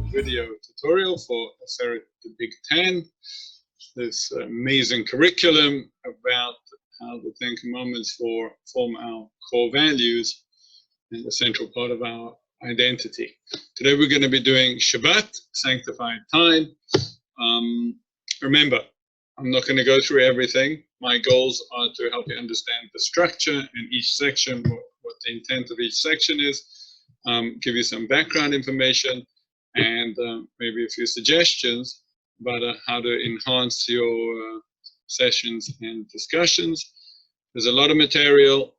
video tutorial for Aseret the Big Ten, this amazing curriculum about how the Ten Commandments form our core values and the central part of our identity. Today we're going to be doing Shabbat, sanctified time. Remember, I'm not going to go through everything. My goals are to help you understand the structure in each section, what the intent of each section is, give you some background information, and maybe a few suggestions about how to enhance your sessions and discussions. There's a lot of material.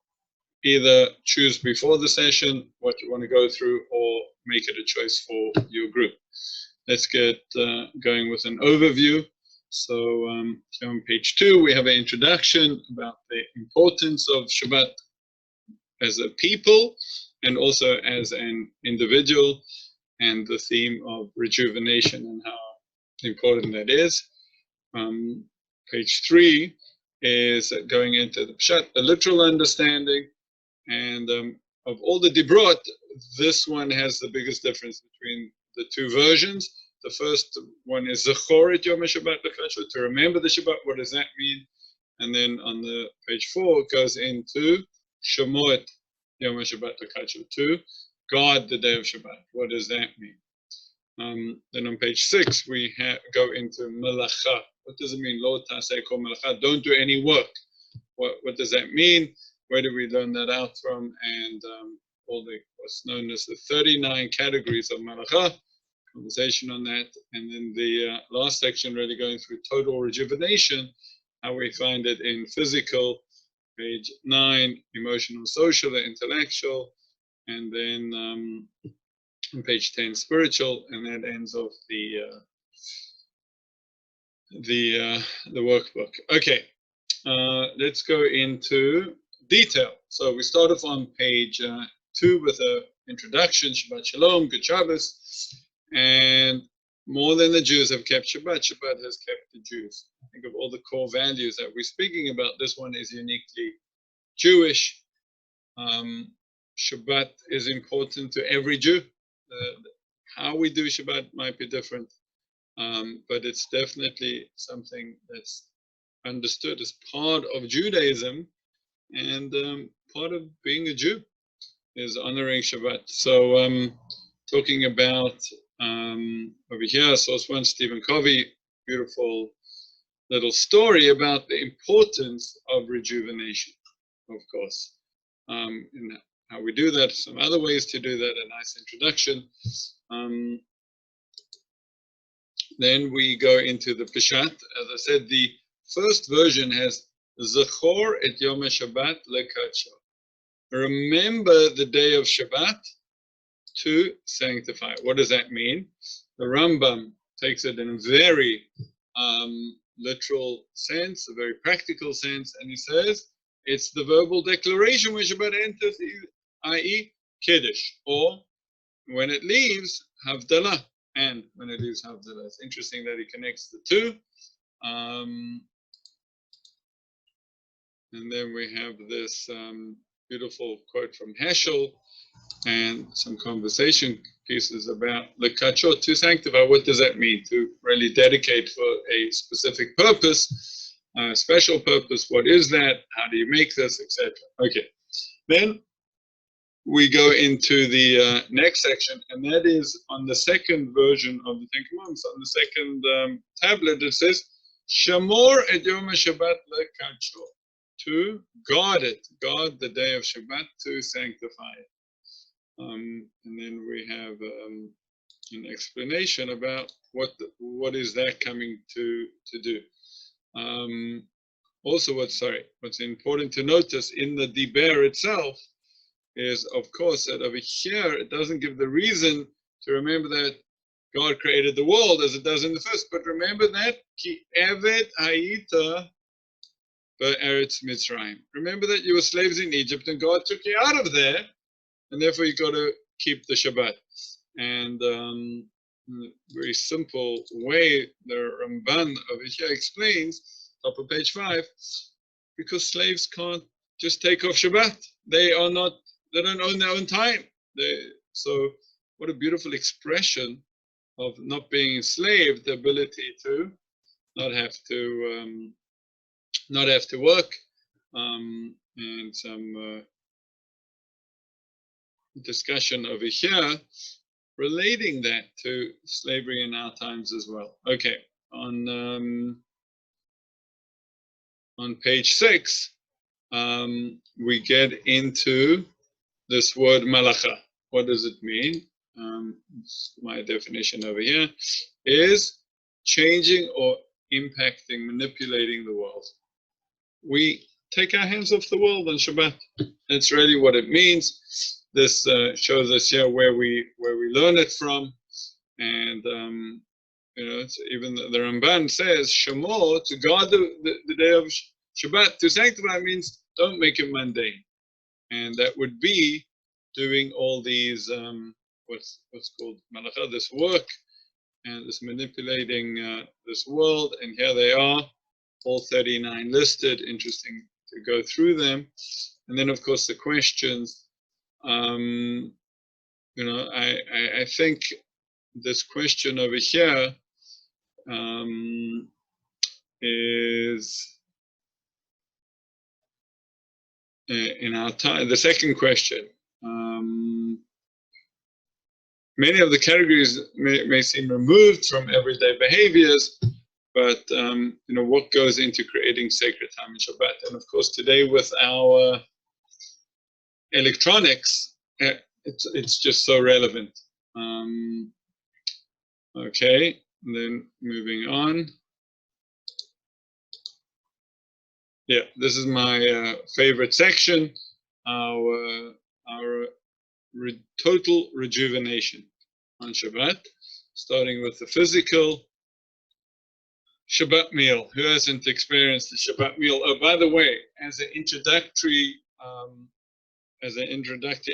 Either choose before the session what you want to go through, or make it a choice for your group. Let's get going with an overview. So here on page 2, we have an introduction about the importance of Shabbat as a people and also as an individual, and the theme of rejuvenation and how important that is. Page 3 is going into the Pshat, the literal understanding, and of all the Dibrot, this one has the biggest difference between the two versions. The first one is Zechor et Yom HaShabbat l'Kachot, to remember the Shabbat. What does that mean? And then on the page 4, it goes into Shomor et Yom HaShabbat l'Kachot, to guard the day of Shabbat. What does that mean? Then on page 6, we go into Melacha. What does it mean? Lo ta'aseh kol melacha. Don't do any work. What does that mean? Where do we learn that out from? And all the what's known as the 39 categories of Melacha. Conversation on that, and then the last section really going through total rejuvenation, how we find it in physical, page 9, emotional, social, and intellectual, and then on page 10, spiritual, and that ends off the workbook. Okay, let's go into detail. So we start off on page 2 with an introduction, Shabbat Shalom, Good Shabbos. And more than the Jews have kept Shabbat, Shabbat has kept the Jews. I think of all the core values that we're speaking about, this one is uniquely Jewish. Shabbat is important to every Jew. How we do Shabbat might be different, but it's definitely something that's understood as part of Judaism, and part of being a Jew is honoring Shabbat. So talking about over here, source 1, Stephen Covey, beautiful little story about the importance of rejuvenation, of course, and how we do that, some other ways to do that, a nice introduction. Then we go into the Peshat. As I said, the first version has Zechor et Yom HaShabbat l'Kacho. Remember the day of Shabbat to sanctify. What does that mean? The Rambam takes it in a very literal sense, a very practical sense, and he says it's the verbal declaration when Shabbat enters, i.e. Kiddush, or when it leaves, Havdalah, and when it leaves Havdalah. It's interesting that he connects the two. And then we have this beautiful quote from Heschel, and some conversation pieces about l'kachot, to sanctify. What does that mean? To really dedicate for a specific purpose, a special purpose. What is that? How do you make this, etc.? Okay. Then we go into the next section, and that is on the second version of the Ten Commandments. On the second tablet, it says, Shamor et Yom HaShabbat l'kachot, to guard it, guard the day of Shabbat, to sanctify it. And then we have an explanation about what is that coming to do. Also, what's important to notice in the Diber itself is, of course, that over here it doesn't give the reason to remember that God created the world as it does in the first, but remember that Ki Evet Hayita Be'eretz Mitzrayim. Remember that you were slaves in Egypt and God took you out of there, and therefore you got to keep the Shabbat. And in a very simple way, the Ramban over here explains, top of page 5, because slaves can't just take off Shabbat. They don't own their own time. So what a beautiful expression of not being enslaved, the ability to not have to work, and some discussion over here relating that to slavery in our times as well. Okay, on page 6, we get into this word malacha. What does it mean? My definition over here is changing or impacting, manipulating the world. We take our hands off the world on Shabbat. That's really what it means. This shows us here where we learn it from, and it's even the Ramban says Shamor, to guard the day of Shabbat. To sanctify means don't make it mundane, and that would be doing all these what's called malacha, this work, and this manipulating this world. And here they are, all 39 listed. Interesting to go through them. And then, of course, the questions. I think this question over here is in our time. The second question. Many of the categories may seem removed from everyday behaviors, but what goes into creating sacred time in Shabbat? And of course, today with our electronics, it's just so relevant. Okay, and then moving on. Yeah, this is my favorite section. Our total rejuvenation on Shabbat, starting with the physical Shabbat meal. Who hasn't experienced the Shabbat meal? Oh, by the way, as an introductory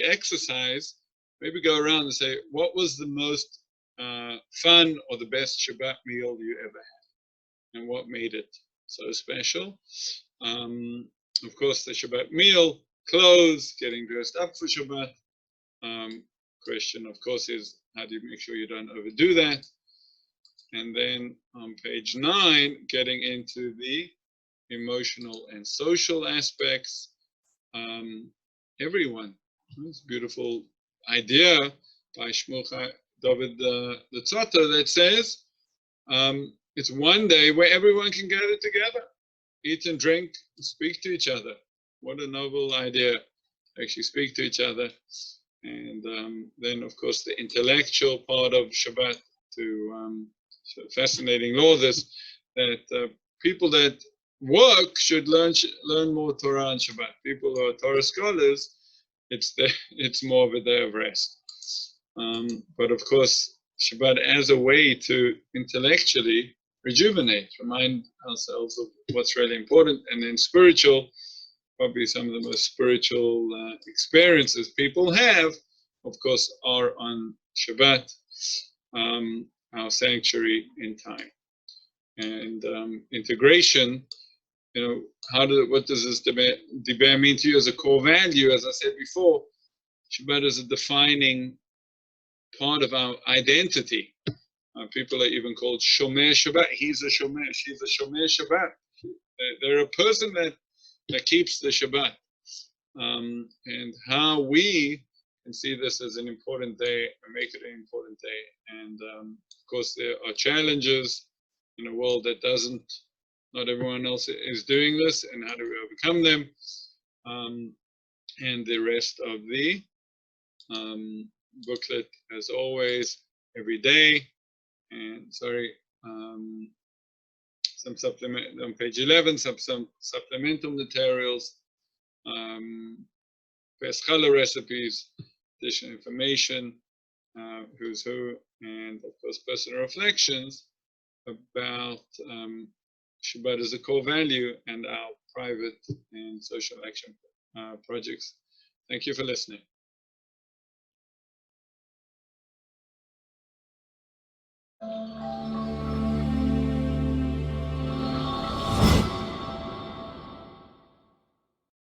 exercise, maybe go around and say, what was the most fun or the best Shabbat meal you ever had, and what made it so special? Of course, the Shabbat meal, clothes, getting dressed up for Shabbat. Question, of course, is how do you make sure you don't overdo that? And then on page 9, getting into the emotional and social aspects. Everyone, this beautiful idea by Shmucha David the Tzotto that says it's one day where everyone can gather together, eat and drink, speak to each other. What a noble idea, actually speak to each other. And then, of course, the intellectual part of Shabbat, fascinating law this, that people that work should learn more Torah on Shabbat. People who are Torah scholars, it's more of a day of rest. But of course, Shabbat as a way to intellectually rejuvenate, remind ourselves of what's really important, and then spiritual. Probably some of the most spiritual experiences people have, of course, are on Shabbat, our sanctuary in time. And integration, what does this Diber mean to you as a core value? As I said before, Shabbat is a defining part of our identity. People are even called Shomer Shabbat. He's a Shomer, she's a Shomer Shabbat. They're a person that keeps the Shabbat, and how we can see this as an important day and make it an important day. And of course, there are challenges in a world that not everyone else is doing this, and how do we overcome them? And the rest of the booklet, as always, every day. And some supplement on page 11, some supplemental materials, Peschala recipes, additional information, who's who, and of course personal reflections about Shabbat as a core value and our private and social action projects. Thank you for listening.